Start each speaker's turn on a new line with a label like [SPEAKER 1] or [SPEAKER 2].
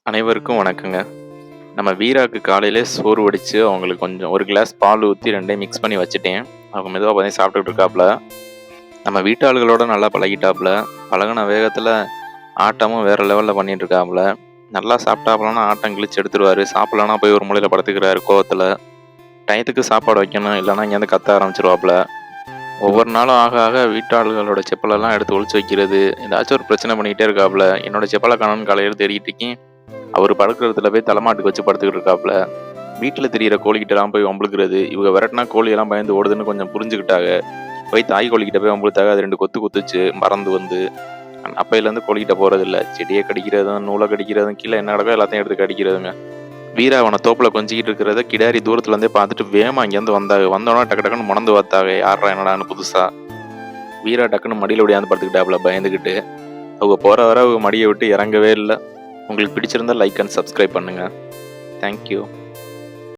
[SPEAKER 1] அனைவருக்கும் வணக்கங்க. நம்ம வீராக்கு காலையிலே சோறு வடிச்சு, அவங்களுக்கு கொஞ்சம் 1 கிளாஸ் பால் ஊத்தி 2யும் மிக்ஸ் பண்ணி வச்சுட்டேன். அவங்க மெதுவா பாத்தீங்கன்னா சாப்பிட்டுட்டு இருக்காப்புல. நம்ம வீட்டு ஆளுகளோட நல்லா பழகிட்டாப்புல. பழகுன வேகத்துல ஆட்டமும் வேற லெவல்ல பண்ணிட்டு இருக்காப்புல. நல்லா சாப்பிட்டாப்புலன்னா ஆட்டம் கிழிச்சு எடுத்துருவாரு. சாப்பிடலன்னா போய் ஒரு மூலையில படுத்துக்கிறாரு கோவத்துல. டயத்துக்கு சாப்பாடு வைக்கணும், இல்லன்னா இங்கேருந்து கத்த ஆரம்பிச்சுருவாப்புல. ஒவ்வொரு நாளும் ஆக ஆக வீட்டாளுகளோட செப்பலெல்லாம் எடுத்து ஒளிச்சு வைக்கிறது, ஏதாச்சும் ஒரு பிரச்சனை பண்ணிக்கிட்டே இருக்காப்புல. என்னோட செப்பல காணோம்னு காலையில தேடிக்கிட்டு இருக்கேன். அவரு படுக்கிறதுல போய் தலைமாட்டுக்கு வச்சு படுத்துக்கிட்டு இருக்காப்புல. வீட்டுல திரியிற கோழிகிட்டலாம் போய் வம்பிழுக்கிறது. இவங்க விரட்டுனா கோழியெல்லாம் பயந்து ஓடுதுன்னு கொஞ்சம் புரிஞ்சுக்கிட்டாங்க. போய் தாய் கோழிகிட்ட போய் வம்பிழுத்தாக அது 2 கொத்து குத்துச்சு பறந்து வந்து. அப்பையிலேருந்து கோழிகிட்ட போறதில்ல. செடியை கடிக்கிறதும், நூலை கடிக்கிறதும், கீழே என்ன கிடக்கோ எல்லாத்தையும் எடுத்து கடிக்கிறதுங்க. வீரா அவனை தோப்புல கொஞ்சிக்கிட்டு இருக்கிறத கிடாரி தூரத்துல இருந்தே பார்த்துட்டு வேகமா அங்கேருந்து வந்தாங்க. வந்தோடனே டக்கு டக்குன்னு முணந்து பார்த்தாங்க. யாரா என்னடான்னு புதுசா. வீரா டக்குன்னு மடியில ஒடியாந்து படுத்துக்கிட்டாப்புல பயந்துக்கிட்டு. அவங்க போற வர அவங்க மடியை விட்டு இறங்கவே இல்லை. உங்களுக்கு பிடிச்சிருந்தா லைக் அண்ட் சப்ஸ்கிரைப் பண்ணுங்க. தேங்க்யூ.